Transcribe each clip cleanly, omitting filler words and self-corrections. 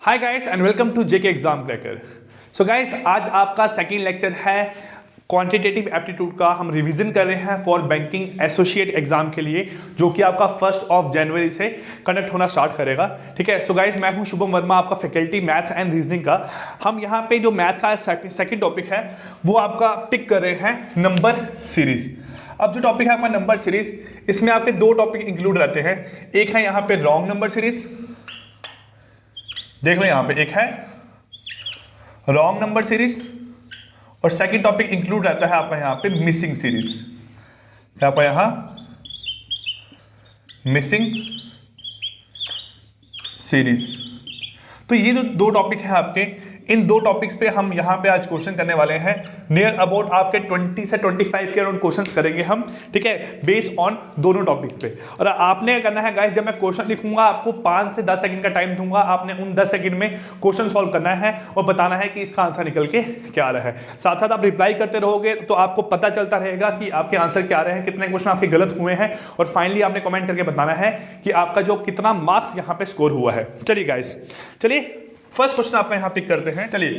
Hi guys and welcome to JK exam cracker. So guys, आज आपका second lecture है quantitative aptitude का। हम रिवीजन कर रहे हैं फॉर बैंकिंग एसोसिएट एग्जाम के लिए, जो कि आपका 1 जनवरी से कंडक्ट होना स्टार्ट करेगा। ठीक है। सो गाइस, मैं हूं शुभम वर्मा, आपका फैकल्टी मैथ्स एंड रीजनिंग का। हम यहाँ पे जो मैथ का सेकंड टॉपिक है वो आपका पिक कर रहे हैं नंबर सीरीज। अब जो टॉपिक है आपका नंबर सीरीज, इसमें आपके दो टॉपिक इंक्लूड रहते हैं। एक है यहाँ पे रॉन्ग नंबर सीरीज, देख लो यहां पे एक है रॉन्ग नंबर सीरीज, और सेकंड टॉपिक इंक्लूड रहता है आपका यहां पे मिसिंग सीरीज। क्या आपका यहां मिसिंग सीरीज। तो ये जो दो टॉपिक है आपके, इन दो टॉपिक्स पे हम यहां पे आज क्वेश्चन करने वाले हैं। नियर अबाउट आपके 20 से 25 के अराउंड क्वेश्चंस करेंगे हम। ठीक है, बेस्ड ऑन दोनों टॉपिक पे। और आपने करना है गाइस, जब मैं क्वेश्चन लिखूंगा आपको 5 से 10 सेकंड का टाइम दूंगा। आपने उन 10 सेकंड में क्वेश्चन सॉल्व करना है और बताना है कि इसका आंसर निकल के क्या आ रहा है। साथ साथ आप रिप्लाई करते रहोगे तो आपको पता चलता रहेगा कि आपके आंसर क्या आ रहे हैं, कितने क्वेश्चन आपके गलत हुए हैं, और फाइनली आपने कमेंट करके बताना है कि आपका जो कितना मार्क्स यहाँ पे स्कोर हुआ है। चलिए गाइस, चलिए फर्स्ट क्वेश्चन आपका यहाँ पिक करते हैं। चलिए,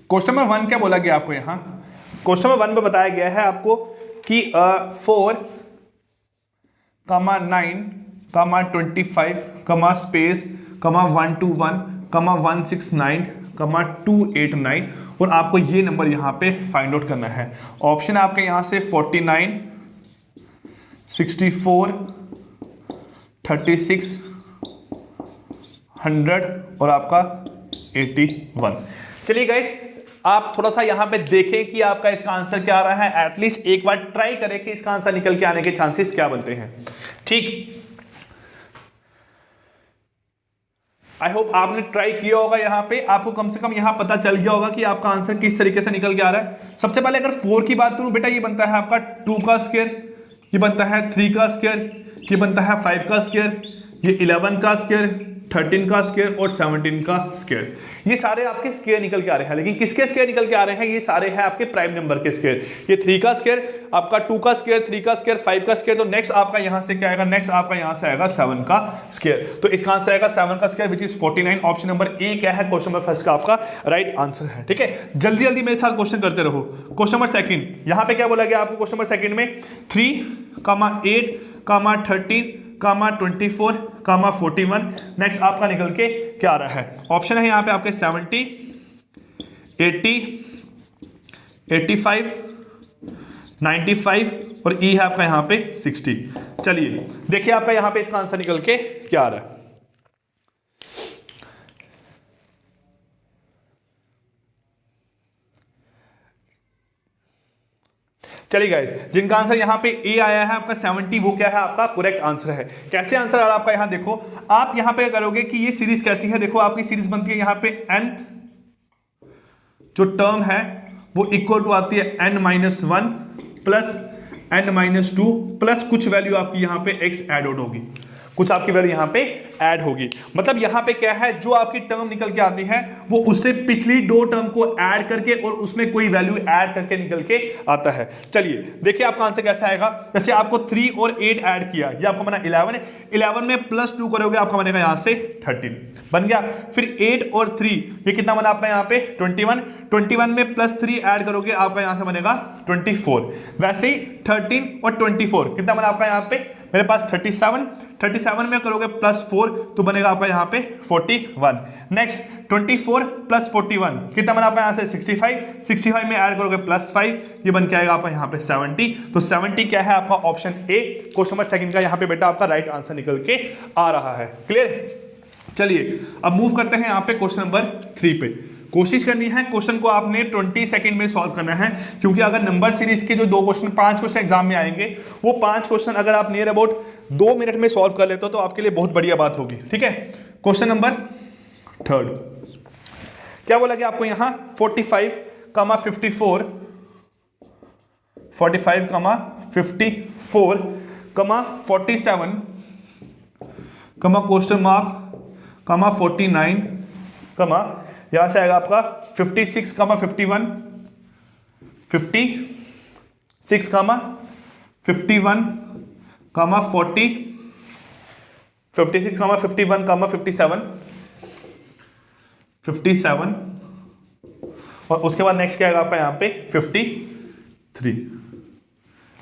क्वेश्चन नंबर 1 क्या बोला गया आपको यहाँ? क्वेश्चन नंबर 1 में बताया गया है आपको कि 4, 9, 25, स्पेस 121, 169, 289, और आपको ये नंबर यहाँ पे फाइंड आउट करना है। ऑप्शन आपके यहाँ से 49, 64, 36, 100 और आपका 81। चलिए गाइस, आप थोड़ा सा यहां पे देखें कि आपका इसका आंसर क्या आ रहा है। एटलीस्ट एक बार ट्राई करें कि इसका आंसर निकल के आने के चांसेस क्या बनते हैं। ठीक, आई होप आपने ट्राई किया होगा। यहां पे आपको कम से कम यहां पता चल गया होगा कि आपका आंसर किस तरीके से निकल के आ रहा है। सबसे पहले अगर 4 की बात करूं बेटा, ये बनता है आपका 2 का स्क्वायर, ये बनता है 3 का स्क्वायर, ये बनता है 5 का स्क्वायर, ये 11 का स्क्वायर, 13 का स्क्वायर और 17 का स्क्वायर। ये सारे आपके स्क्वायर निकल के आ रहे हैं। लेकिन किसके स्क्वायर निकल के आ रहे हैं? ये सारे हैं आपके प्राइम नंबर के स्क्वायर। ये 3 का स्क्वायर, आपका 2 का स्क्वायर, 3 का स्क्वायर, 5 का स्क्वायर। तो नेक्स्ट आपका यहां से क्या आएगा? नेक्स्ट आपका यहां से आएगा 7 का स्क्वायर। तो इसका आंसर आएगा 7 का square, which is 49। Option number ए क्या है? क्वेश्चन नंबर फर्स्ट का आपका राइट आंसर है। ठीक है, जल्दी जल्दी मेरे साथ क्वेश्चन करते रहो। क्वेश्चन नंबर सेकंड, यहां पे क्या बोला गया आपको? क्वेश्चन नंबर सेकंड में 3, 8, 13, 24, 41। नेक्स्ट आपका निकल के क्या आ रहा है? ऑप्शन है यहाँ पे आपके 70, 80, 85, 95 और ई है आपका यहाँ पे 60। चलिए देखिए आपका यहाँ पे इसका आंसर निकल के क्या आ रहा है। चलिए गाइस, जिनका आंसर यहाँ पे ए आया है आपका 70, वो क्या है? आपका करेक्ट आंसर है। कैसे आंसर आ रहा है आपका? यहाँ देखो, आप यहाँ पे करोगे कि ये सीरीज कैसी है। देखो आपकी सीरीज बनती है यहाँ पे n जो टर्म है वो इक्वल टू आती है n-1 प्लस n-2 प्लस कुछ वैल्यू आपकी यहाँ पे x एड आउट होगी, कुछ आपकी वैल्यू यहाँ पे ऐड होगी। मतलब यहाँ पे क्या है, जो आपकी टर्म निकल के आती है वो उससे पिछली दो टर्म को ऐड करके और उसमें कोई वैल्यू ऐड करके निकल के आता है। चलिए देखिए आपका आंसर कैसा आएगा। जैसे आपको 3 और 8 ऐड किया, ये आपका बना 11, 11 में +2 करोगे आपका बनेगा यहाँ से 13 बन गया। फिर 8 और 3, ये कितना बना आपका यहाँ पे 21, 21 में +3 ऐड करोगे आपका यहाँ से बनेगा 24। वैसे ही 13 और 24 कितना बना आपका यहाँ पे? मेरे पास 37 में करोगे +4 तो बनेगा आपका यहाँ पे 41। नेक्स्ट 24 + 41 कितना बना आपका यहाँ से 65 में ऐड करोगे +5, ये बन के आएगा आपका यहाँ पे 70। तो 70 क्या है आपका? Option A question number second का यहाँ पे बेटा आपका राइट आंसर निकल के आ रहा है। क्लियर? चलिए अब मूव करते हैं यहाँ पे क्वेश्चन नंबर 3 पे। कोशिश करनी है क्वेश्चन को आपने 20 सेकंड में सॉल्व करना है, क्योंकि अगर नंबर सीरीज के जो 5 क्वेश्चन एग्जाम में आएंगे, वो 5 क्वेश्चन अगर आप नियर अबाउट 2 मिनट में सॉल्व कर लेते हो तो आपके लिए बहुत बढ़िया बात होगी। ठीक है, क्वेश्चन नंबर 3 क्या बोला गया आपको यहाँ? 45, 54, 45, 54, 47, क्वेश्चन मार्क, 49, यहां से आएगा आपका 56, 51, 56, 51, 40, 56, 51, 57, 57 और उसके बाद नेक्स्ट क्या आएगा आपका यहाँ पे 53।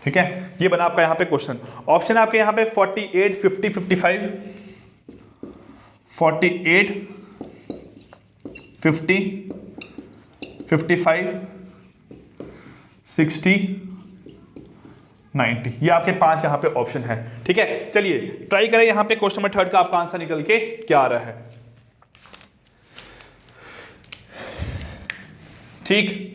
ठीक है, ये बना आपका यहाँ पे क्वेश्चन। ऑप्शन आपके यहाँ पे 48, 50, 55, 48, 50, 55, 60, 90, ये आपके 5 यहां पे ऑप्शन है। ठीक है, चलिए ट्राई करें यहां पे क्वेश्चन नंबर 3 का आपका आंसर निकल के क्या आ रहा है। ठीक,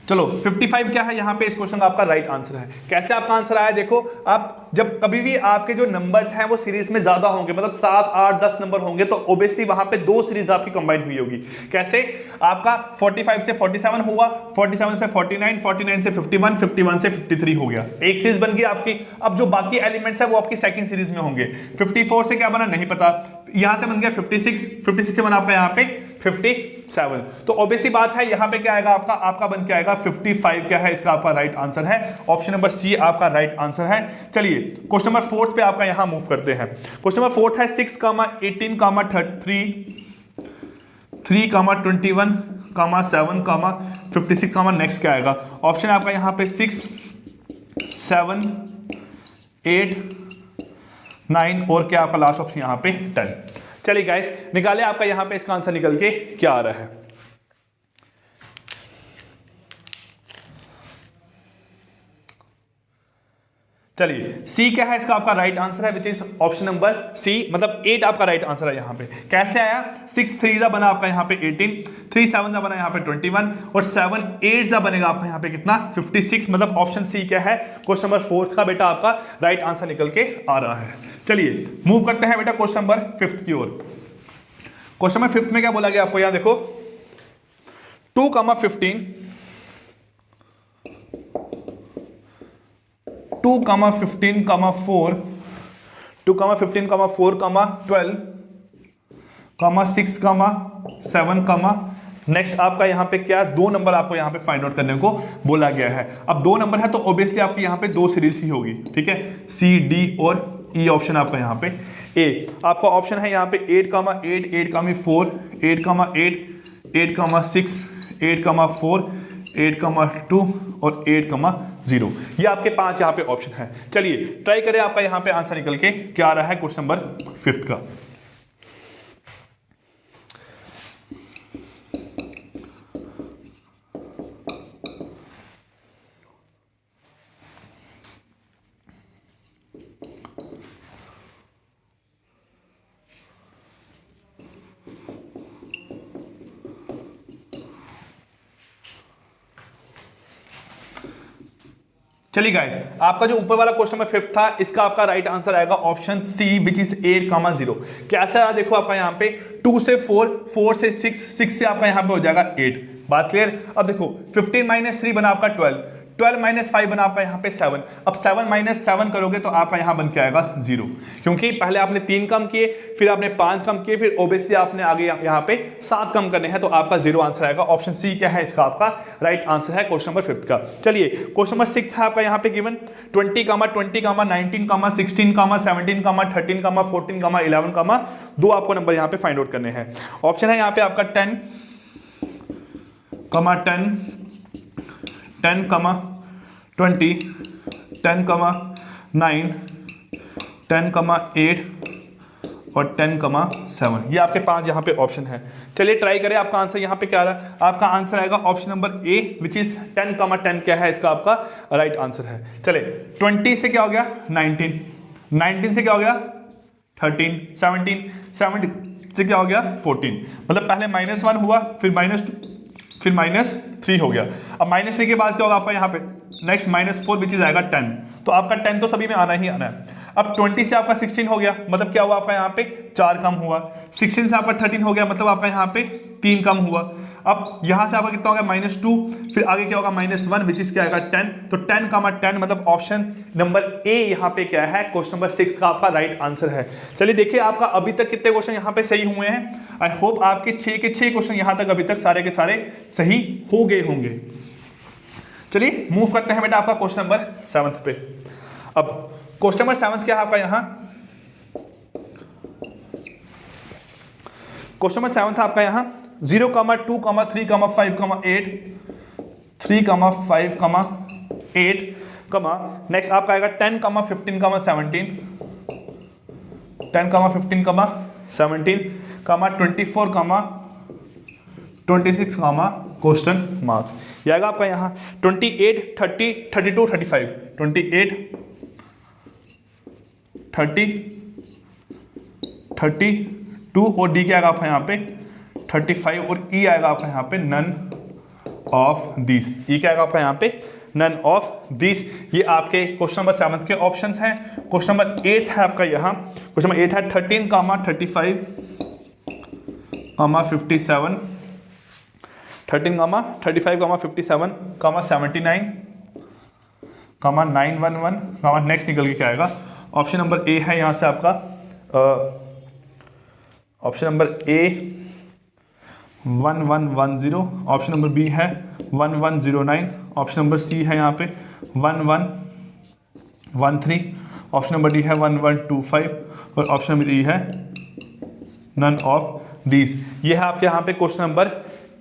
चलो 55 क्या है यहां पे इस क्वेश्चन का आपका राइट आंसर है। कैसे आपका आंसर आया, देखो आप जब कभी भी आपके जो नंबर्स हैं वो सीरीज में ज्यादा होंगे, मतलब 7, 8, 10 नंबर होंगे, तो ऑब्वियसली वहां पे 2 सीरीज आपकी कंबाइन हुई होगी। कैसे, आपका 45 से 47 हुआ, 47 से 49, 49 से 51, 51 से 53 हो गया, एक सीरीज बन गई आपकी। अब जो बाकी एलिमेंट्स है वो आपकी सेकंड सीरीज में होंगे। 54 से क्या बना नहीं पता, यहां से बन गया 56, 56 से बना आपका यहाँ पे 57। तो ऑब्वियसली बात है यहां पे क्या आएगा आपका बन के आएगा 55 क्या है इसका आपका राइट आंसर है। ऑप्शन नंबर सी आपका राइट आंसर है। चलिए क्वेश्चन नंबर 4 पे आपका यहां मूव करते हैं। क्वेश्चन नंबर 4 है 6, 18, 3, 21, 7, 56, नेक्स्ट क्या आएगा। ऑप्शन आपका यहां पे 6, 7, 8, 9 और क्या आपका लास्ट ऑप्शन यहां पे 10। चलिए गाइस निकाले आपका यहां पे इसका आंसर निकल के क्या आ रहा है। चलिए सी क्या है इसका आपका राइट आंसर है, which is option number C, मतलब 8 आपका राइट आंसर है। यहां पे कैसे आया, 6 3 जा बना आपका यहां पे 18, 3 7 जा बना यहां पे 21 और 7 8 जा बनेगा आपका यहां पे कितना 56, मतलब ऑप्शन सी क्या है क्वेश्चन नंबर 4 का बेटा आपका राइट आंसर निकल के आ रहा है। चलिए मूव करते हैं बेटा क्वेश्चन नंबर 5 की ओर। क्वेश्चन नंबर 5 में क्या बोला गया आपको, यहां देखो 2, 15, 2, 15, 4, 2, 15, 4, 12, 6, 7, नेक्स्ट आपका यहां पे क्या 2 नंबर आपको यहां पे फाइंड आउट करने को बोला गया है। अब 2 नंबर है तो ऑब्वियसली आपकी यहां पे 2 सीरीज ही होगी। ठीक है, सी, डी और ई ऑप्शन आपका यहां पे ए। आपका ऑप्शन है यहां पे 8, 8, 8, 4, 8, 8, 8, 6, 8, 4, 8, 2 और 8, 0, ये आपके 5 यहां पे ऑप्शन है। चलिए ट्राई करें आपका यहां पे आंसर निकल के क्या आ रहा है क्वेश्चन नंबर 5 का। चलिए गाइस आपका जो ऊपर वाला क्वेश्चन नंबर 5 था इसका आपका राइट आंसर आएगा ऑप्शन सी विच इज 8, 0। कैसा है देखो आपका यहाँ पे 2 से 4, 4 से 6, 6 से आपका यहाँ पे हो जाएगा 8। बात क्लियर। अब देखो 15 - 3 बना आपका 12, 12 - 5 बना आपका यहाँ पे 7। अब 7 - 7 करोगे तो आपका यहाँ बन के आएगा 0, क्योंकि पहले आपने 3 कम किए, फिर आपने 5 कम किए, फिर ओब्वियसली आपने आगे यहाँ पे 7 कम करने हैं, तो आपका 0 आंसर आएगा। ऑप्शन सी क्या है इसका आपका राइट आंसर है क्वेश्चन नंबर 5 का। चलिए क्वेश्चन नंबर 6 है आपका यहाँ पे गिवन 20, 19, 16, 17, 13, 14, 11, 2 आपको नंबर यहाँ पे फाइंड आउट करने हैं। ऑप्शन है यहाँ पे आपका 10, 10, 10, 20, 10, 9, 10, 8 और 10, 7, ये आपके 5 यहाँ पे ऑप्शन है। चलिए ट्राई करें आपका आंसर यहाँ पे क्या आ रहा है। आपका आंसर आएगा option number A which is 10, 10 क्या है इसका आपका राइट आंसर है। चले 20 से क्या हो गया 19, 19 से क्या हो गया 13, 17, 17 से क्या हो गया 14, मतलब पहले -1 हुआ, फिर -2, फिर -3 हो गया। अब -3 के बाद क्या होगा आपका यहाँ पे नेक्स्ट -4 विच इज आएगा 10, तो आपका 10 तो सभी में आना ही आना है। अब 20 से आपका 16 हो गया, मतलब क्या हुआ आपका यहाँ पे 4 कम हुआ। 16 से आपका 13 हो गया, मतलब आपका यहाँ पे 3 कम हुआ। अब यहाँ से आपका कितना हो गया -2, फिर आगे क्या होगा -1 विच इज क्या आएगा 10, तो 10, 10 मतलब ऑप्शन नंबर ए यहाँ पे क्या है क्वेश्चन नंबर 6 का आपका राइट आंसर है। चलिए देखिए आपका अभी तक कितने क्वेश्चन यहाँ पे सही हुए हैं। आई होप आपके 6 के 6 क्वेश्चन यहाँ तक अभी तक सारे के सारे सही हो गए होंगे। चलिए मूव करते हैं बेटा आपका क्वेश्चन नंबर 7 पे। अब क्वेश्चन नंबर 7 क्या है आपका यहाँ क्वेश्चन नंबर 7 था आपका यहाँ 0, 2, 3, 5, 8, 3, 5, 8, नेक्स्ट आपका आएगा 10, 15, 17, 10, 15, 17, 24, 26, क्वेश्चन मार्क। ये आएगा आपका यहाँ 28, 30, 32, 35, 28, 30, 32 और डी क्या आएगा आपका यहाँ पे 35 और ई आएगा आपका यहाँ पे नन ऑफ दिस। ई क्या आएगा आपका यहाँ पे नन ऑफ दिस। ये आपके क्वेश्चन नंबर 7 के ऑप्शंस हैं। क्वेश्चन नंबर 8 है आपका यहाँ, क्वेश्चन नंबर 8 है 13, 35, 57, 13, 35, 57, 79, 911, नेक्स्ट निकल के क्या आएगा। ऑप्शन नंबर ए है यहाँ से आपका option number A 1110, option number B है 1109, ऑप्शन नंबर सी है यहाँ पे 1113, ऑप्शन नंबर डी है 1125 और ऑप्शन नंबर ई है नन ऑफ दीज। ये है आपके यहाँ पे क्वेश्चन नंबर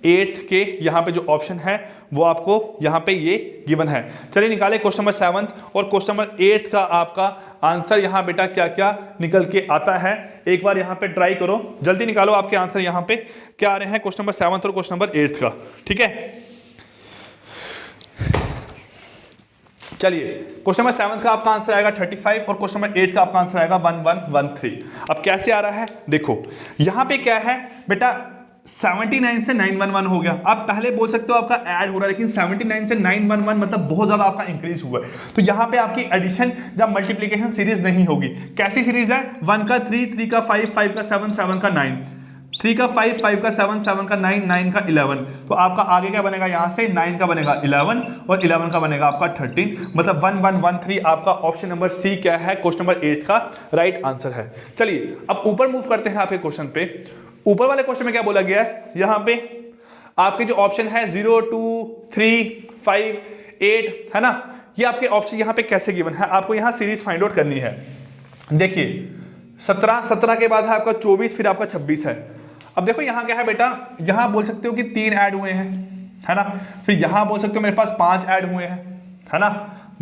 8 के यहाँ पे जो ऑप्शन है वो आपको यहाँ पे ये गिवन है। चलिए निकाले क्वेश्चन नंबर 7 और क्वेश्चन नंबर 8 का आपका आंसर यहाँ बेटा क्या क्या निकल के आता है, एक बार यहाँ पे ट्राई करो, जल्दी निकालो आपके आंसर यहाँ पे क्या आ रहे हैं क्वेश्चन नंबर 7 और क्वेश्चन नंबर 8 का। ठीक है, चलिए क्वेश्चन नंबर 7 का आपका आंसर आएगा 35 और क्वेश्चन नंबर 8 का आपका आंसर आएगा 1113। अब कैसे आ रहा है देखो, यहाँ पे क्या है बेटा 79 से 911 हो गया। आप पहले बोल सकते हो आपका ऐड हो रहा है, लेकिन 79 से 911 मतलब बहुत ज्यादा आपका इंक्रीज हुआ है। तो यहाँ पे आपकी एडिशन या मल्टीप्लीकेशन सीरीज नहीं होगी। कैसी सीरीज है 1 का 3, 3 का 5, 5 का 7, 7 का 9, 3 का 5, 5 का 7, 7 का 9, 9 का 11। तो आपका आगे क्या बनेगा यहाँ से 9 का बनेगा 11 और 11 का बनेगा आपका 13, मतलब 1113 आपका ऑप्शन नंबर सी क्या है क्वेश्चन नंबर 8 का राइट आंसर है। चलिए अब ऊपर मूव करते हैं आपके क्वेश्चन पे। ऊपर वाले क्वेश्चन में क्या बोला गया है, यहाँ पे आपके जो ऑप्शन है 0, 2, 3, 5, 8 है ना, ये आपके ऑप्शन यहाँ पे कैसे गिवन है, आपको यहाँ सीरीज फाइंड आउट करनी है। देखिए 17 के बाद है आपका 24, फिर आपका 26 है। अब देखो यहाँ क्या है बेटा, यहाँ बोल सकते हो कि 3 ऐड हुए हैं है ना, फिर यहाँ बोल सकते हो मेरे पास 5 ऐड हुए हैं है ना,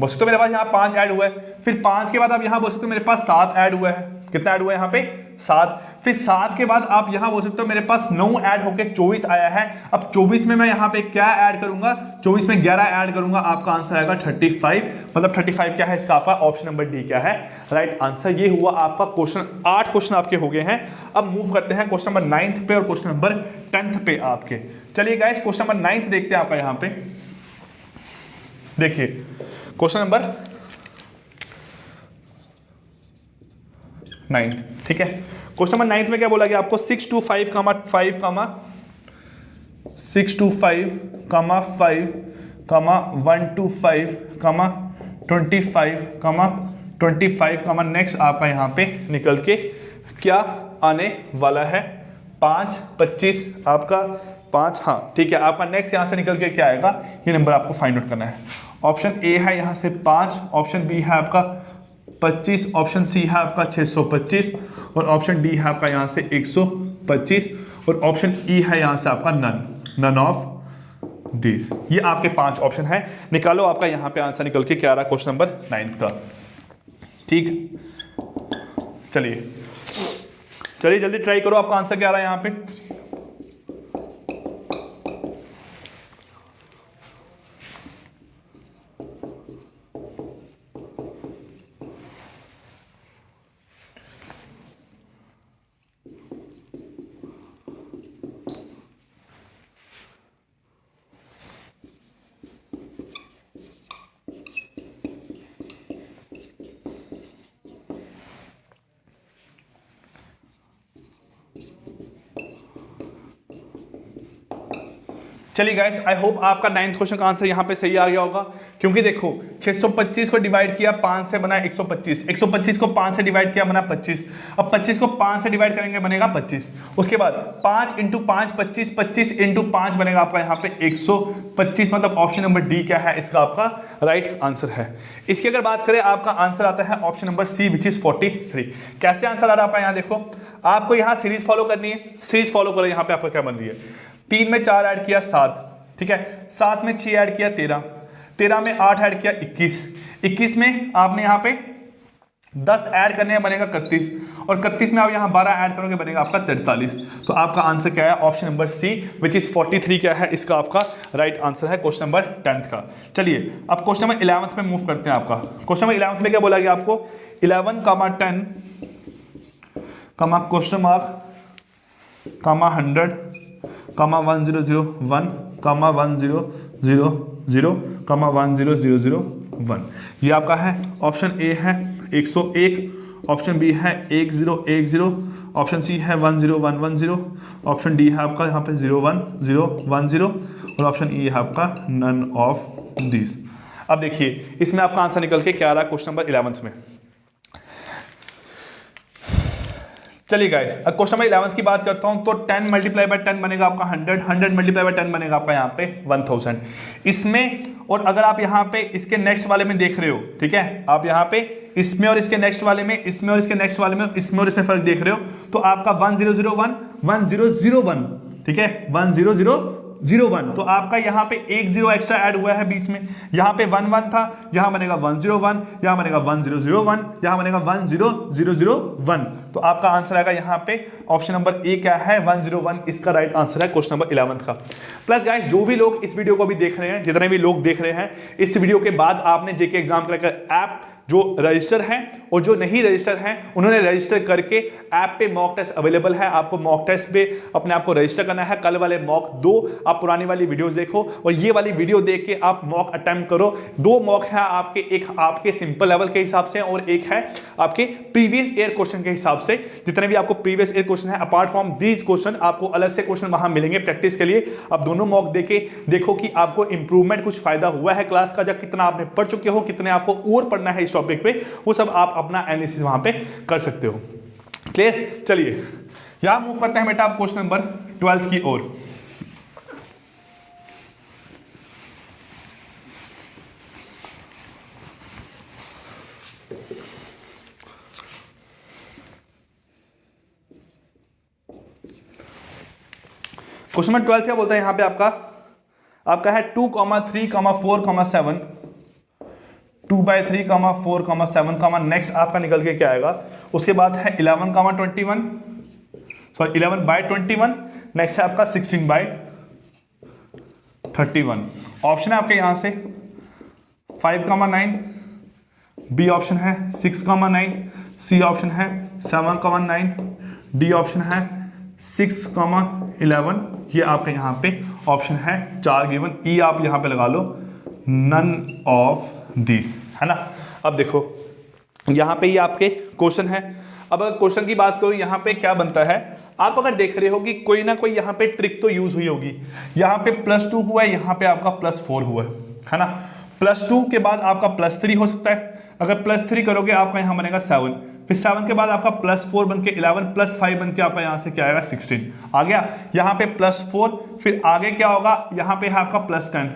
बोल सकते हो मेरे पास यहाँ 5 ऐड हुआ है, फिर 5 के बाद आप यहाँ बोल सकते हो मेरे पास 7 ऐड हुआ है। कितना ऐड हुआ है यहाँ पे 7, फिर 7 के बाद आप यहाँ बोल सकते हो मेरे पास 9 ऐड होके 24 आया है। अब 24 में मैं यहाँ पे क्या ऐड करूंगा, 24 में 11 ऐड करूंगा, आपका आंसर आएगा 35, मतलब 35 क्या है इसका आपका ऑप्शन नंबर डी क्या है राइट आंसर। ये हुआ आपका क्वेश्चन, 8 क्वेश्चन आपके हो गए हैं। अब मूव करते हैं क्वेश्चन नंबर 9 पे और क्वेश्चन नंबर 10 पे आपके। चलिए गाइस क्वेश्चन नंबर 9 देखते हैं आपका यहाँ पे। देखिए क्वेश्चन नंबर 9, ठीक है, क्वेश्चन नंबर 9 में क्या बोला गया आपको 6 to 5, 5, 6 to 5, 5, 1 to 5, 25, नेक्स्ट आपका यहाँ पे निकल के क्या आने वाला है 5, 25 आपका 5, हाँ ठीक है, आपका नेक्स्ट यहाँ से निकल के क्या आएगा, ये नंबर आपको फाइंड आउट करना है। ऑप्शन ए है यहाँ से 5, ऑप्शन बी है आपका 25, ऑप्शन सी है आपका 625 और ऑप्शन डी है आपका यहाँ से 125 और ऑप्शन ई है यहाँ से आपका नन ऑफ दिस। ये आपके 5 ऑप्शन है। निकालो आपका यहाँ पे आंसर निकल के क्या आ रहा है क्वेश्चन नंबर 9 का। ठीक, चलिए जल्दी ट्राई करो, आपका आंसर क्या आ रहा है यहाँ पे। चलिए गाइस, आई होप आपका 9th क्वेश्चन का आंसर यहाँ पे सही आ गया होगा, क्योंकि देखो 625 को डिवाइड किया 5 से बना 125, 125 को 5 से डिवाइड किया बना 25, अब 25 को 5 से डिवाइड करेंगे बनेगा 25, उसके बाद 5 इंटू 5 25, 25 इंटू 5 बनेगा आपका यहाँ पे 125, मतलब ऑप्शन नंबर डी क्या है इसका आपका राइट आंसर है। इसकी अगर बात करें आपका आंसर आता है option number C which is 43। कैसे आंसर आ रहा है आपका, यहाँ देखो आपको यहाँ सीरीज फॉलो करनी है, सीरीज फॉलो करो। यहाँ पे आपका क्या बन रही है, 3 में 4 ऐड किया 7, ठीक है, 7 में 6 ऐड किया 13, 13 में 8 ऐड किया 21, 21 में आपने यहाँ पे 10 ऐड करने बनेगा 31, और 31 में आप यहाँ 12 ऐड करोगे बनेगा आपका 43। तो आपका आंसर क्या है, option number C which is 43 क्या है इसका आपका राइट आंसर है क्वेश्चन नंबर 10th का। चलिए अब क्वेश्चन नंबर 11th में मूव करते हैं। आपका क्वेश्चन नंबर 11th में क्या बोला गया आपको, 11, 10, क्वेश्चन मार्क, 100, 1001, 1000, 1000, 1। ये आपका है ऑप्शन ए है 101, ऑप्शन बी है 1010, ऑप्शन सी है 10110, ऑप्शन डी है आपका यहाँ पे 01010, और ऑप्शन ई है आपका नन ऑफ दिस। अब देखिए इसमें आपका आंसर निकल के क्या आ रहा है क्वेश्चन नंबर 11th में। चलिए गाइस, अब क्वेश्चन नंबर 11th की बात करता हूं तो 10 मल्टीप्लाई बाय 10 बनेगा आपका 100, 100 मल्टीप्लाई बाय 10 बनेगा आपका यहाँ पे 1000 इसमें। और अगर आप यहाँ पे इसके नेक्स्ट वाले में देख रहे हो, ठीक है, आप यहाँ पे इसमें और इसके नेक्स्ट वाले में, इसमें और इसके नेक्स्ट वाले में, इसमें और इसमें फर्क देख रहे हो, तो आपका 1001 1001, ठीक है, 1001, तो आपका यहाँ पे एक 0 एक्स्ट्रा ऐड हुआ है बीच में, यहाँ पे 11 था, यहाँ बनेगा 101, यहाँ बनेगा 1001, यहाँ बनेगा 10001। तो आपका आंसर आएगा यहाँ पे ऑप्शन नंबर ए क्या है 101, इसका राइट आंसर है क्वेश्चन नंबर 11th का। प्लस गाइस, जो भी लोग इस वीडियो को भी देख रहे हैं, जितने भी लोग देख रहे हैं, इस वीडियो के बाद आपने जेके एग्जाम क्रैकर ऐप जो रजिस्टर हैं और जो नहीं रजिस्टर हैं उन्होंने रजिस्टर करके ऐप पे मॉक टेस्ट अवेलेबल है। आपको मॉक टेस्ट पे अपने आप को रजिस्टर करना है। कल वाले मॉक 2 आप पुरानी वाली वीडियोस देखो और ये वाली वीडियो देख के आप मॉक अटेम्प्ट करो। 2 मॉक है आपके, एक आपके सिंपल लेवल के हिसाब से और एक है आपके प्रीवियस ईयर क्वेश्चन के हिसाब से। जितने भी आपको प्रीवियस ईयर क्वेश्चन है अपार्ट फ्रॉम दीज क्वेश्चन आपको अलग से क्वेश्चन वहां मिलेंगे प्रैक्टिस के लिए। आप दोनों मॉक देके देखो कि आपको इंप्रूवमेंट कुछ फायदा हुआ है क्लास का, जब कितना आपने पढ़ चुके हो, कितने आपको और पढ़ना है इस टॉपिक पे, वो सब आप अपना एनालिसिस वहां पे कर सकते हो। क्लियर? चलिए यहां मूव करते हैं बेटा आप क्वेश्चन नंबर 12 की ओर। क्वेश्चन नंबर 12 क्या बोलता है यहां पे आपका है 2, 3, 4, 7, 2/3, 4, 7, नेक्स्ट आपका निकल के क्या आएगा, उसके बाद है 11/21, नेक्स्ट है आपका 16/31। ऑप्शन है आपके यहां से 5, 9, बी ऑप्शन है 6, 9, सी ऑप्शन है 7, 9, डी ऑप्शन है 6, 11। ये आपके यहां पे ऑप्शन है 4 गिवन। ई आप यहां पे लगा लो नन ऑफ दिस, है ना। अब देखो यहां पे ये आपके क्वेश्चन है। अब अगर क्वेश्चन की बात करो यहां पे क्या बनता है, आप अगर देख रहे हो कि कोई ना कोई यहां पे ट्रिक तो यूज हुई होगी। यहां पे +2 हुआ है, यहां पे आपका +4 हुआ है ना। +2 के बाद आपका +3 हो सकता है। अगर +3 करोगे आपका यहां बनेगा 7, फिर 7 के बाद आपका +4 बन के 11, +5 बन के आपका यहां से क्या आएगा 16 आ गया। यहां पे +4, फिर आगे क्या होगा, यहां पे है आपका +10,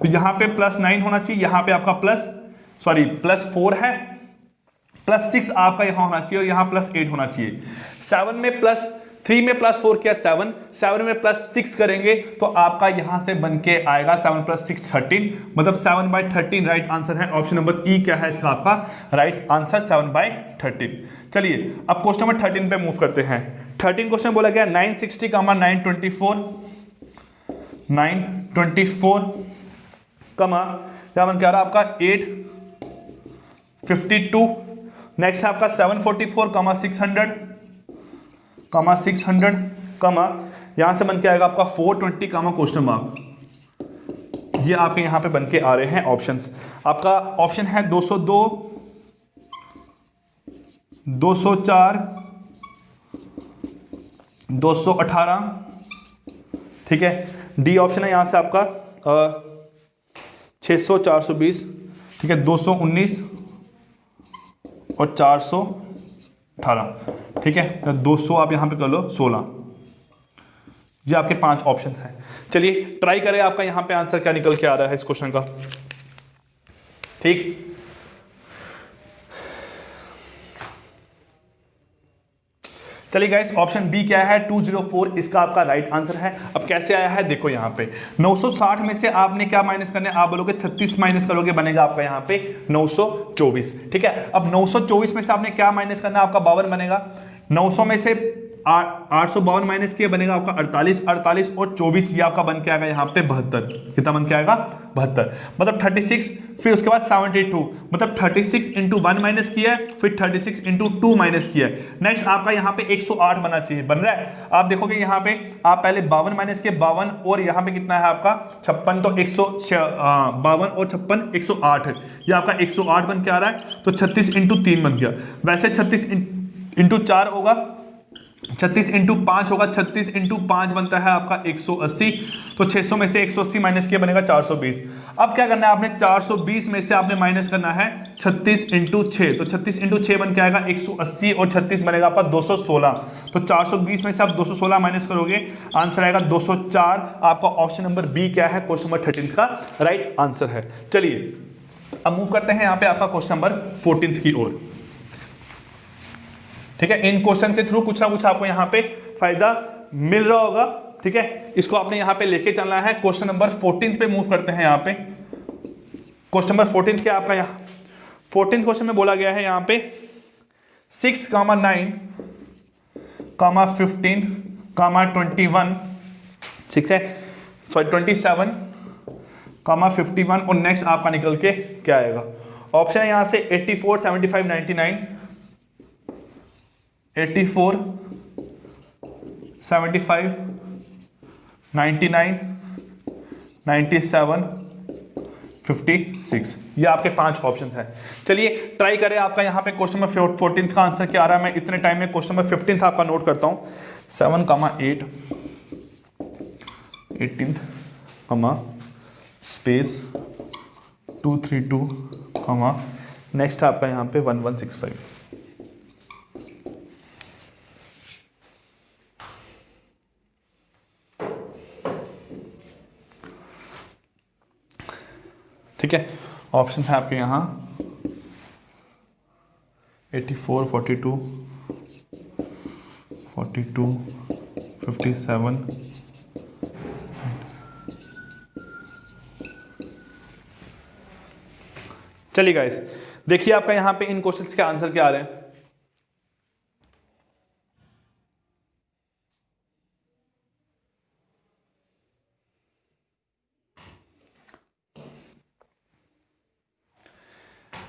तो यहां पे +9 होना चाहिए, यहां पे आपका +4 है, +6 आपका यहां होना चाहिए और यहां +8 होना चाहिए। 7 में +3 में +4 किया 7 में +6 करेंगे तो आपका यहां से बन के आएगा 7 + 6 13, मतलब 7/13 राइट आंसर है। ऑप्शन नंबर ई क्या है इसका आपका राइट आंसर 7/13। चलिए अब क्वेश्चन नंबर 13 पे मूव करते हैं। 13 क्वेश्चन बोला गया 960, 924, क्या बन के आ रहा है आपका 852, नेक्स्ट है आपका 744, 600, यहां से बन के आएगा आपका 420, क्वेश्चन मार्क। ये आपके यहां पे बन के आ रहे हैं ऑप्शंस। आपका ऑप्शन है 202, 204, 218, ठीक है, डी ऑप्शन है यहाँ से आपका 600 420, ठीक है, 219 और 418, ठीक है, 200 आप यहाँ पे कर लो 16। ये आपके 5 ऑप्शन हैं। चलिए ट्राई करें आपका यहाँ पे आंसर क्या निकल के आ रहा है इस क्वेश्चन का। ठीक, चलिए गाइस, ऑप्शन बी क्या है, 204 इसका आपका राइट आंसर है। अब कैसे आया है देखो, यहाँ पे 960 में से आपने क्या माइनस करना है, आप बोलोगे 36 माइनस करोगे, बनेगा आपका यहाँ पे 924, ठीक है। अब 924 में से आपने क्या माइनस करना है, आपका 52 बनेगा। 900 में से 852 माइनस किया, बनेगा आपका 48, 48 और 24, ये आपका बन के आएगा यहाँ पे 72। कितना बन के आएगा, 72, मतलब 36, फिर उसके बाद 72, मतलब 36 इंटू 1 माइनस किया है, फिर 36 इंटू 2 माइनस किया है। नेक्स्ट आपका यहाँ पे 108 बना चाहिए, बन रहा है। आप देखोगे यहाँ पे आप पहले 52 माइनस किए, 52 और यहाँ पे कितना है आपका 56, तो 52 और 56 108 है, ये आपका 108 बन के आ रहा है। तो 36 इंटू 3 बन गया। वैसे 36 इंटू 4 होगा, 36 इंटू 5 होगा, 36 इंटू 5 बनता है आपका 180, तो 600 में से 180 माइनस किया, बनेगा 420। अब क्या करना है आपने, 420 में से आपने माइनस करना है 36 इंटू 6, तो 36 इंटू 6 बन के आएगा 180 और 36 बनेगा आपका 216। तो 420 में से आप 216 माइनस करोगे, आंसर आएगा 204। आपका ऑप्शन नंबर बी क्या है, क्वेश्चन नंबर 13 का राइट आंसर है। चलिए अब मूव करते हैं यहाँ पे आपका क्वेश्चन नंबर 14 की ओर, ठीक है। इन क्वेश्चन के थ्रू कुछ ना कुछ आपको यहाँ पे फायदा मिल रहा होगा, ठीक है। इसको आपने यहाँ पे लेके चलना है। क्वेश्चन नंबर 14 पे मूव करते हैं। यहाँ पे क्वेश्चन नंबर 14 क्या आपका, यहाँ 14 क्वेश्चन में बोला गया है यहाँ पे 6, 9, 15, 21, ठीक है, सॉरी 27, 51 और नेक्स्ट आपका निकल के क्या आएगा। ऑप्शन है यहाँ से 84, 75, 99, 84, 75, 99, 97, 56, ये आपके 5 ऑप्शन हैं। चलिए ट्राई करें आपका यहाँ पे क्वेश्चन नंबर 14 का आंसर क्या आ रहा है। मैं इतने टाइम में क्वेश्चन नंबर 15 आपका नोट करता हूँ। 7, 8, 18, स्पेस 232, नेक्स्ट आपका यहाँ पे 1165। ठीक है, ऑप्शन है आपके यहाँ 84, 42, 57। चलिए गाइस, देखिए आपका यहाँ पे इन क्वेश्चंस के आंसर क्या आ रहे हैं।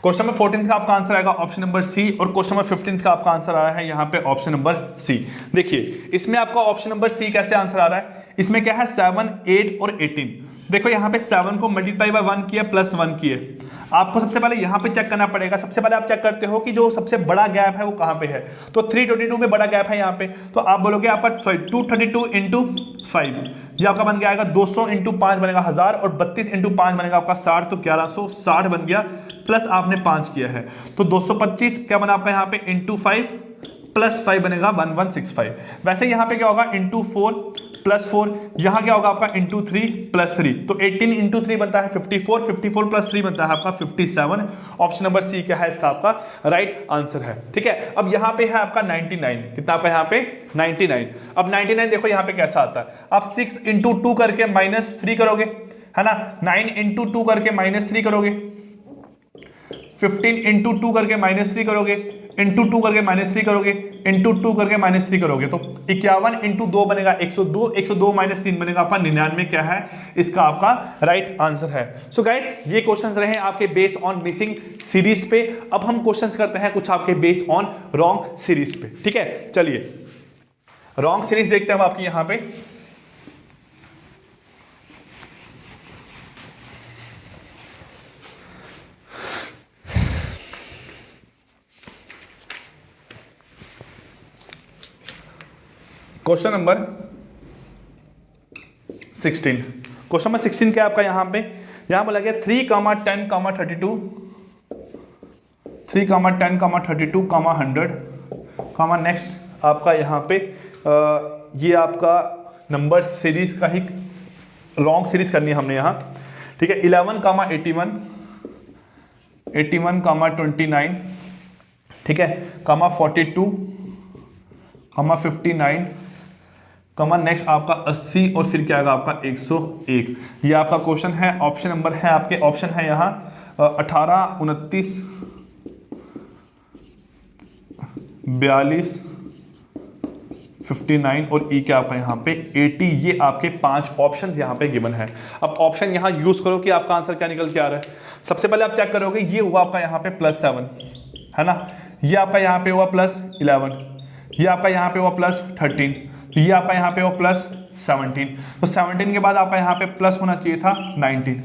क्वेश्चन नंबर 14 का आपका आंसर आएगा ऑप्शन नंबर सी, और क्वेश्चन नंबर 15 का आपका आंसर आया है यहाँ पे ऑप्शन नंबर सी। देखिए इसमें आपका ऑप्शन नंबर सी कैसे आंसर आ रहा है। इसमें क्या है 7, 8 और 18। देखो यहाँ पे 7 को मल्टीप्लाई बाय 1 किया, प्लस 1 किए। आपको सबसे पहले यहाँ पे चेक करना पड़ेगा। सबसे पहले आप चेक करते हो कि जो सबसे बड़ा गैप है वो कहाँ पे है, तो 322 में बड़ा गैप है यहाँ पे, तो आप बोलोगे आपका 232 इंटू 5, ये आपका बन गया आएगा 200 इंटू 5 बनेगा 1000, और 32 इंटू 5 बनेगा आपका 60, तो 1160 बन गया, प्लस आपने 5 किया है, तो 225 क्या बना आपका यहाँ पे इंटू 5 प्लस 5 बनेगा 1165। वैसे यहाँ पे क्या होगा इंटू 4 प्लस 4, यहाँ क्या होगा आपका इंटू 3 प्लस 3, तो 18 इंटू 3 बनता है 54, 54 प्लस 3 बनता है आपका 57। ऑप्शन नंबर सी क्या है इसका आपका राइट आंसर है। ठीक है, अब यहाँ पे है आपका 99, कितना आपका यहाँ पे 99। अब 99 देखो यहाँ पे कैसा आता है, आप 6 इंटू 2 करके माइनस 3 करोगे, है ना, 9 इंटू 2 करके माइनस 3 करोगे, 15 इंटू 2 करके माइनस 3 करोगे, इंटू 2 करके माइनस 3 करोगे, इंटू 2 करके माइनस 3 करोगे, तो 51 इंटू 2 बनेगा 102, 102 माइनस 3 बनेगा आपका 99। क्या है इसका आपका राइट आंसर है। सो गाइस ये क्वेश्चंस रहे आपके बेस ऑन मिसिंग सीरीज पे। अब हम क्वेश्चंस करते हैं कुछ आपके बेस ऑन रॉन्ग सीरीज पे। ठीक है, चलिए रॉन्ग सीरीज देखते हैं हम आपकी यहां पे। Question number 16। क्वेश्चन नंबर 16 क्या है आपका यहाँ पे, यहाँ बोला गया 3, 10, 32, 3, 10, 32, 100, नेक्स्ट आपका यहाँ पे ये आपका नंबर सीरीज का ही लॉन्ग सीरीज करनी है हमने यहाँ, ठीक है। 11, 81, 29, ठीक है, 42, 59, नेक्स्ट आपका 80 और फिर क्या आएगा आपका 101। ये आपका क्वेश्चन है। ऑप्शन नंबर है आपके, ऑप्शन है यहाँ 18, 29, 42, 59 और ई क्या आपका यहाँ पे 80। ये आपके 5 ऑप्शन यहाँ पे गिवन है। अब ऑप्शन यहाँ यूज करो कि आपका आंसर क्या निकल के आ रहा है। सबसे पहले आप चेक करोगे, ये हुआ आपका यहाँ पे +7 है ना, ये आपका यहाँ पे हुआ +11, ये आपका यहाँ पे हुआ +13, तो ये आपका यहाँ पे हुआ +17। तो 17 के बाद आपका यहाँ पे प्लस होना चाहिए था 19,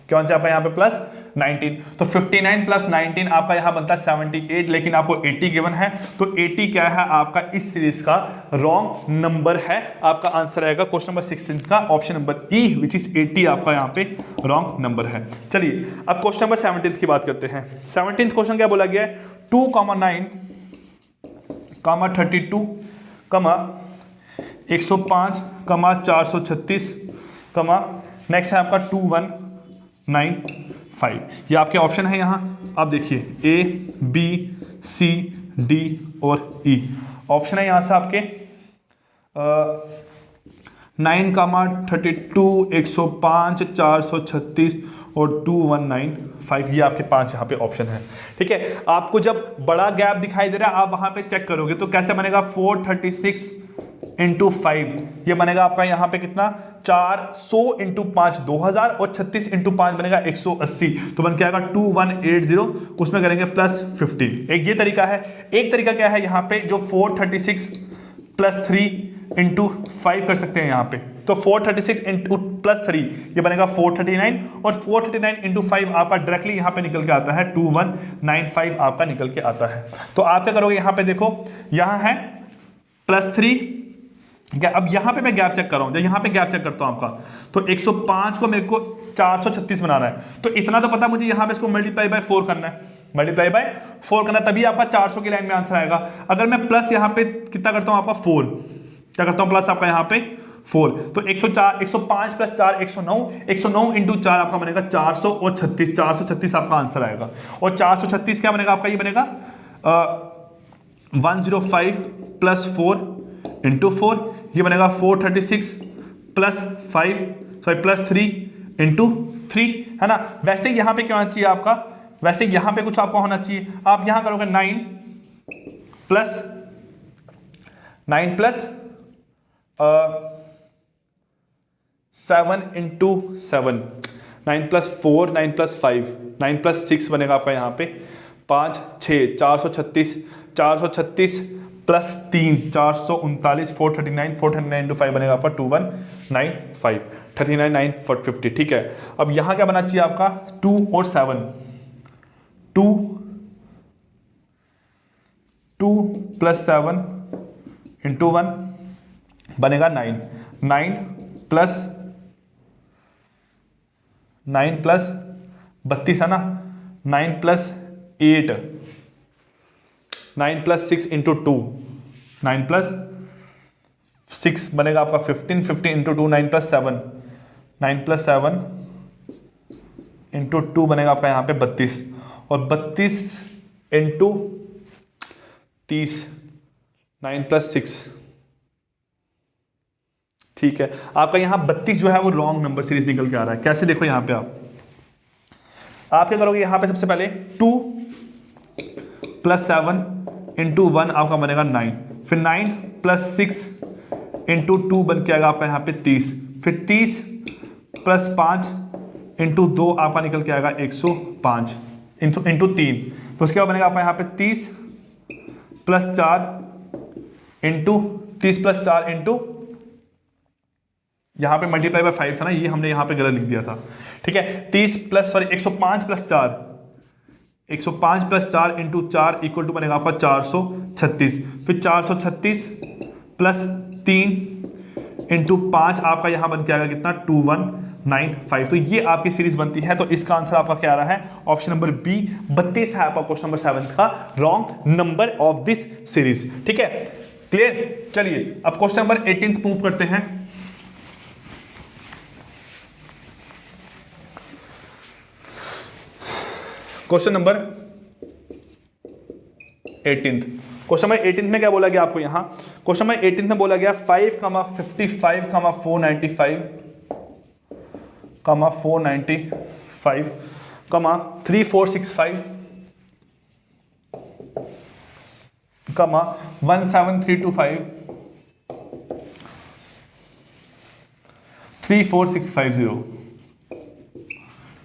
क्या होना चाहिए आपका यहाँ पे +19। तो 59 + 19 आपका यहाँ बनता है 78, लेकिन आपको 80 गिवन है, तो 80 क्या है आपका इस सीरीज का रॉन्ग नंबर है। आपका आंसर आएगा क्वेश्चन नंबर 16 का option number E, which is 80 आपका यहाँ पे रॉन्ग नंबर है। चलिए अब क्वेश्चन नंबर 17 की बात करते हैं। 17th क्वेश्चन क्या बोला गया है, 2, 9, 32, 105, 436, नेक्स्ट है आपका 2195। ये आपके ऑप्शन है यहाँ, आप देखिए A, B, C, D और E ऑप्शन है यहाँ से आपके 9, 32, 105, 436 और 2195। ये आपके 5 यहाँ पे ऑप्शन है, ठीक है। आपको जब बड़ा गैप दिखाई दे रहा है, आप वहां पे चेक करोगे तो कैसे बनेगा, 436 × 5, ये बनेगा आपका यहाँ पे कितना, 400 × 5 2000 और 36 × 5 बनेगा 180, तो बन के आएगा 2180, उसमें करेंगे +15। एक ये तरीका है। एक तरीका क्या है यहाँ पे, जो 436 + 3 × 5 कर सकते हैं यहाँ पे, तो 436 + 3 ये बनेगा 439 और 439 × 5 आपका डायरेक्टली यहाँ पे निकल के आता है 2195 आपका निकल के आता है। तो आप क्या करोगे, यहाँ पे देखो, यहाँ है +3, अब यहाँ पे मैं गैप चेक कर रहा हूँ, जब यहाँ पे गैप चेक करता हूँ आपका, तो 105 को मेरे को 436 बनाना है, तो इतना तो पता मुझे यहाँ पे इसको मल्टीप्लाई बाय 4 करना है, मल्टीप्लाई बाय 4 करना, तभी आपका 400 की लाइन में आंसर आएगा। अगर मैं प्लस यहाँ पे कितना करता हूँ आपका 4, क्या करता हूँ प्लस आपका यहाँ पे 4, तो 104, 105 + 4 109, 109 × 4 आपका बनेगा 436, 436 आपका आंसर आएगा। और 436 क्या बनेगा आपका, ये बनेगा 105 + 4 × 4, ये बनेगा 436 + 5 सॉरी +3 × 3 है ना। वैसे यहाँ पे क्या होना चाहिए आपका, वैसे यहाँ पे कुछ आपका होना चाहिए, आप यहाँ करोगे 9 + 7 × 7, 9 + 4, 9 + 5, 9 + 6 बनेगा आपका यहाँ पे 5, 6, 436, 436 + 3 439, 439 × 5 बनेगा आपका 2195, 39 950, ठीक है। अब यहाँ क्या बना चाहिए आपका 2 और 7, 2 + 7 × 1 बनेगा 9, 9 + 32 है ना, 9 + 8, 9 + 6 × 2, 9 + 6 बनेगा आपका 15, 15 × 2 9 + 7, 9 + 7 × 2 बनेगा आपका यहाँ पे 32, और 32 × 30, 9 + 6, ठीक है। आपका यहाँ 32 जो है वो रॉन्ग नंबर सीरीज निकल के आ रहा है। कैसे, देखो यहाँ पे आप क्या करोगे, यहाँ पे सबसे पहले 2 + 7 × 1 आपका बनेगा 9, फिर 9 + 6 × 2 बन के आएगा आपका यहाँ पे 30, फिर 30 + 5 × 2 आपका निकल के आएगा 105 × 3, तो उसके बाद बनेगा आपका यहाँ पे 30 + 4 × यहाँ पे मल्टीप्लाई बाय 5 था ना, ये हमने यहाँ पे गलत लिख दिया था, ठीक है। 105 + 4, 105 + 4 × 4 = बनेगा आपका 436, फिर 436 + 3 इंटू 5 आपका यहां बन के आएगा कितना 2195। तो ये आपकी सीरीज बनती है। तो इसका आंसर आपका क्या आ रहा है? ऑप्शन नंबर बी 32 है आपका क्वेश्चन नंबर 7 का wrong number of this series. ठीक है, क्लियर। चलिए अब क्वेश्चन नंबर 18 मूव करते हैं। क्वेश्चन नंबर 18 में क्या बोला गया आपको यहां? क्वेश्चन नंबर 18 में बोला गया 5, 55, 495, 495, 3465, 17325, 34650।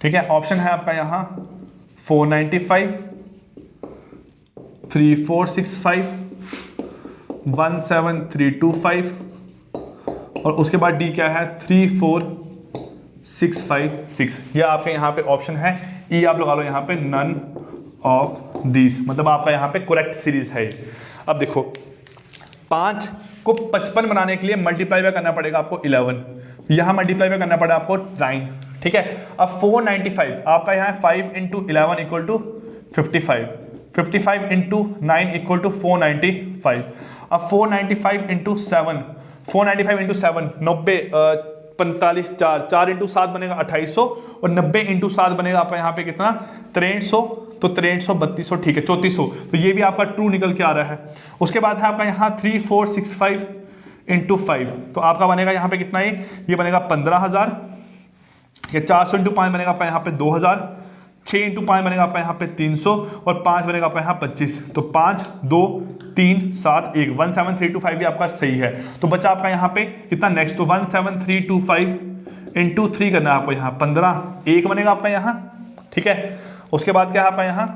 ठीक है, ऑप्शन है आपका यहां 495, 3465, 17325 और उसके बाद डी क्या है 34656। यह आपके यहाँ पे ऑप्शन है। ई आप लगा लो यहाँ पे नन ऑफ दिस, मतलब आपका यहाँ पे करेक्ट सीरीज है। अब देखो 5 को 55 बनाने के लिए मल्टीप्लाई करना पड़ेगा आपको 11, यहाँ मल्टीप्लाई करना पड़ेगा आपको 9। ठीक है, अब 495 आपका यहाँ 5 into 11 equal to 55, 55 into 9 equal to 495। अब 495 इंटू 7, 495 इंटू 7 90, 45, 4 इंटू 7 बनेगा 2800 और 90 इंटू 7 बनेगा आपका यहाँ पे कितना 6300। तो 6300, 3200, ठीक है 3400। तो ये भी आपका ट्रू निकल के आ रहा है। उसके बाद है आपका यहाँ 3465 इंटू 5, तो आपका बनेगा यहाँ पे कितना ये बनेगा 15000। 400 इंटू 5 बनेगा आपका यहाँ पे 2000, 6 इंटू 5 बनेगा आपका यहाँ पे 300 और 5 बनेगा आपका यहाँ 25। तो 5, 2, 3, 7, 1, 17325 भी आपका सही है। तो बचा आपका यहाँ पे कितना नेक्स्ट, तो 17325 इंटू 3 करना है आपको यहाँ 15, 1 बनेगा आपका यहाँ। ठीक है, उसके बाद क्या है आपका यहाँ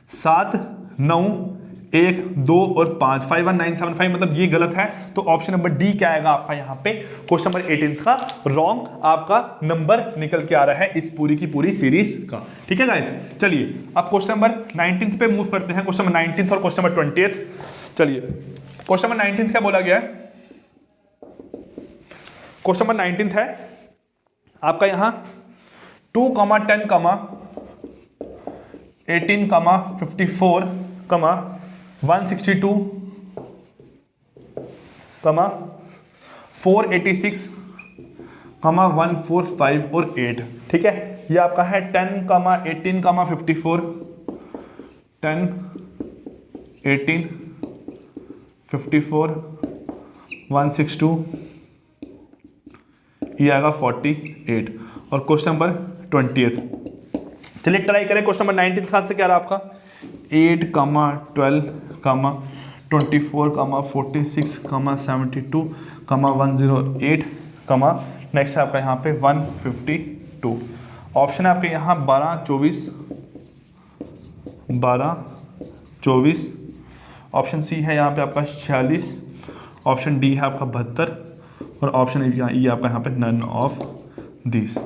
7, 9, 1, 2 और 5, 51975, मतलब ये गलत है। तो ऑप्शन नंबर डी क्या आएगा आपका यहाँ पे क्वेश्चन नंबर 18 का रॉन्ग आपका नंबर निकल के आ रहा है इस पूरी की पूरी सीरीज का। ठीक है गाइस, चलिए अब क्वेश्चन नंबर 19 पे मूव करते हैं। क्वेश्चन नंबर 19 और क्वेश्चन नंबर 20। चलिए क्वेश्चन नंबर 19 क्या बोला गया है? क्वेश्चन नंबर 19 है आपका यहाँ 2, 10, 18, 54, 162, 486, 145 और 8। ठीक है, ये आपका है 10, 18, 54, 10, 18, 54, 162, ये आएगा 48 और क्वेश्चन नंबर 20। चलिए ट्राई करें। क्वेश्चन नंबर 19 कहाँ से क्या रहा आपका 8, 12, 24, 46, 72, 108, नेक्स्ट है आपका यहाँ पे 152। ऑप्शन है आपके यहाँ 12, 24। ऑप्शन सी है यहाँ पे आपका 46, ऑप्शन डी है आपका 72 और ऑप्शन ई आपका यहाँ पे नन ऑफ दिस।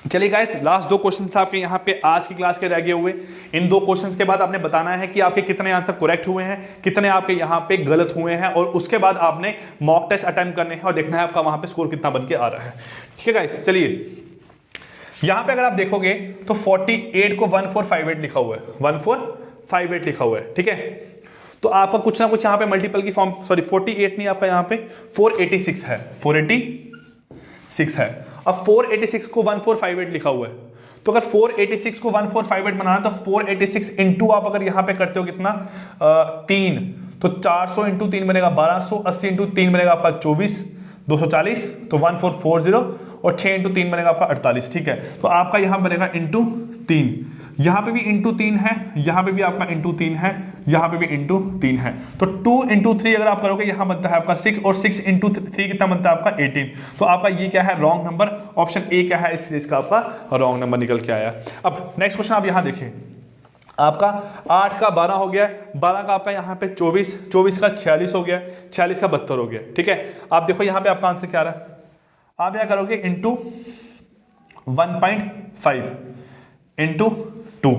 चलिए गाइस, लास्ट 2 क्वेश्चंस आपके यहाँ पे आज की क्लास के रह गए हुए। इन 2 क्वेश्चंस के बाद आपने बताना है कि आपके कितने आंसर करेक्ट हुए हैं, कितने आपके यहाँ पे गलत हुए हैं और उसके बाद आपने मॉक टेस्ट अटेम्प्ट करने हैं और देखना है आपका वहां पे स्कोर कितना बन के आ रहा है। ठीक है गाइस, चलिए यहाँ पे अगर आप देखोगे तो 48 को 1458 लिखा हुआ है, 1458 लिखा हुआ है। ठीक है, तो आपका कुछ ना कुछ यहाँ पे मल्टीपल की फॉर्म, सॉरी 48 नहीं, आपका यहाँ पे 486 है, 486 है। अब 486 को 1458 लिखा हुआ है, तो अगर 486 को 1458 बनाना तो 486 इंटू आप अगर यहाँ पे करते हो कितना 3, तो 400 इंटू 3 बनेगा 1200, 80 इंटू 3 बनेगा आपका 24, 240, तो 1440 और 6 इंटू 3 बनेगा आपका 48। ठीक है, तो आपका यहाँ बनेगा इंटू 3, यहाँ पे भी इंटू 3 है, यहाँ पे भी आपका इंटू 3 है, यहाँ पे भी इंटू 3 है। तो 2 इंटू 3 अगर आप करोगे यहाँ बनता है आपका 6 और 6 इंटू 3 कितना बनता है आपका 18। तो आपका ये क्या है रॉन्ग नंबर, ऑप्शन ए क्या है इस सीरीज का आपका रॉन्ग नंबर निकल के आया। अब नेक्स्ट क्वेश्चन आप यहाँ देखिए, आपका 8 का 12 हो गया, 12 का आपका यहाँ पे 24, 24 का 46 हो गया, 46 का 72 हो गया। ठीक है, आप देखो यहाँ पे आपका आंसर क्या रहा है, आप क्या करोगे इंटू 1.5 इंटू 2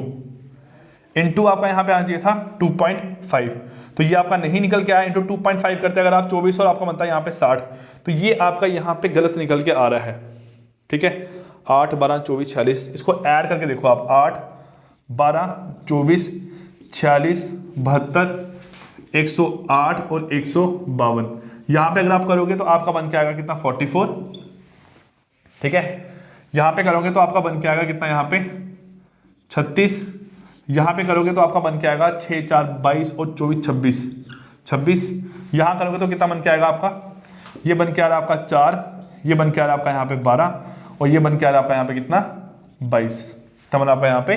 इंटू आपका यहाँ पे आना चाहिए था 2.5, तो ये आपका नहीं निकल के आया। इंटू 2.5 करते अगर आप 24 और आपका बनता है यहाँ पे 60, तो ये आपका यहाँ पे गलत निकल के आ रहा है। ठीक है, 8 12 24 46, इसको ऐड करके देखो आप, 8 12 24 46 72 108 और 152, यहाँ पे अगर आप करोगे तो आपका बन के आएगा कितना 44। ठीक है, यहाँ पे करोगे तो आपका बन के आएगा कितना यहाँ पे 36, यहाँ पे करोगे तो आपका बन के आएगा 6 4 22 और 24 26, यहाँ करोगे तो कितना बन के आएगा आपका, ये बन के आ रहा है आपका 4, ये बन के आ रहा है आपका यहाँ पे 12 और ये बन के आ रहा है आपका यहाँ पे कितना 22, तब आपका यहाँ पे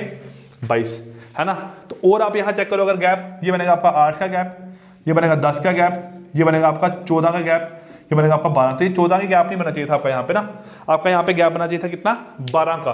22 है ना। तो और आप यहाँ चेक करो अगर गैप, ये बनेगा आपका 8 का गैप, ये बनेगा 10 का गैप, ये बनेगा आपका 14 का गैप, ये बनेगा आपका 12। तो ये 14 का गैप नहीं बना चाहिए था आपका यहाँ पे ना, आपका यहाँ पे गैप बना चाहिए था कितना 12 का,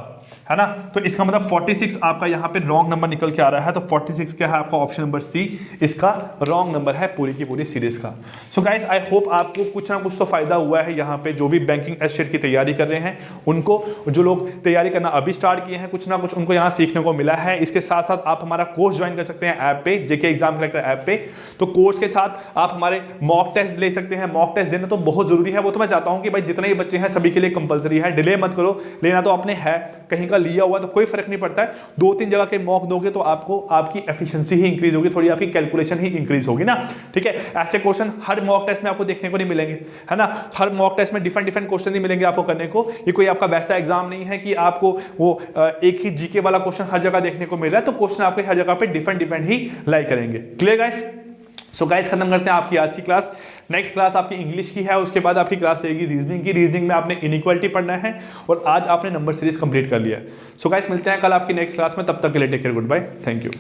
है ना। तो इसका मतलब 46 आपका यहाँ पे रॉन्ग नंबर निकल के आ रहा है। तो 46 क्या है आपका ऑप्शन नंबर सी, इसका रॉन्ग नंबर है पूरी की पूरी सीरीज का। सो गाइस आई होप आपको कुछ ना कुछ तो फायदा हुआ है यहाँ पे, जो भी बैंकिंग एस्टेट की तैयारी कर रहे हैं उनको, जो लोग तैयारी करना अभी स्टार्ट किए हैं, कुछ ना कुछ उनको यहाँ सीखने को मिला है। इसके साथ साथ आप हमारा कोर्स ज्वाइन कर सकते हैं ऐप पे, जेके एग्जाम कलेक्टर ऐप पे। तो कोर्स के साथ आप हमारे मॉक टेस्ट ले सकते हैं। मॉक टेस्ट देना तो बहुत जरूरी है, वो तो मैं चाहता हूं कि भाई जितने ही बच्चे हैं सभी के लिए कंपलसरी है, डिले मत करो। लेना तो आपने है, कहीं का लिया हुआ तो कोई फर्क नहीं पड़ता है, 2-3 जगह के मॉक दोगे तो आपको आपकी एफिशिएंसी ही इंक्रीज होगी, थोड़ी आपकी कैलकुलेशन ही इंक्रीज होगी ना। ठीक है, ऐसे क्वेश्चन हर मॉक टेस्ट में आपको देखने को नहीं मिलेंगे, है ना। हर मॉक टेस्ट में डिफरेंट क्वेश्चन ही मिलेंगे आपको करने को। ये कोई आपका वैसा एग्जाम नहीं है कि आपको वो एक ही जीके वाला क्वेश्चन हर जगह देखने को मिल रहा है। तो क्वेश्चन आपके हर जगह पे डिफरेंट ही लाई करेंगे। Clear guys? सो गाइस खत्म करते हैं आपकी आज की क्लास। नेक्स्ट क्लास आपकी इंग्लिश की है, उसके बाद आपकी क्लास रहेगी रीजनिंग की। रीजनिंग में आपने इनइक्वालिटी पढ़ना है और आज आपने नंबर सीरीज कंप्लीट कर लिया है। सो गाइस मिलते हैं कल आपकी नेक्स्ट क्लास में, तब तक के लिए take care, good bye, thank you.